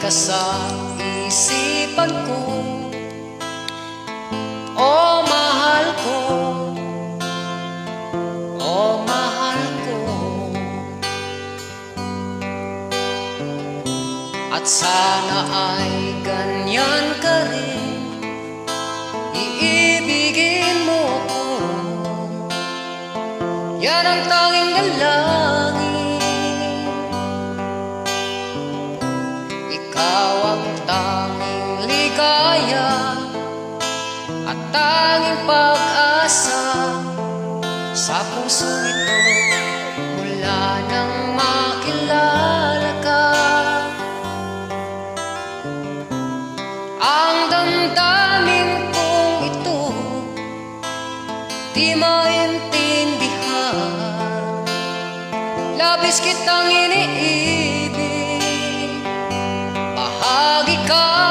ka sa isipan ko. Oh mahal ko, oh mahal ko. At sana ay ganyan ka rin, iibigin mo ako. Yan ang tanging dalangin. Ikaw ang tanging ligaya at tanging pag-asa sa puso ito mula nang makilala ka. Ang damdamin kong ito di maintindihan, labis kitang iniibig, bahagi ka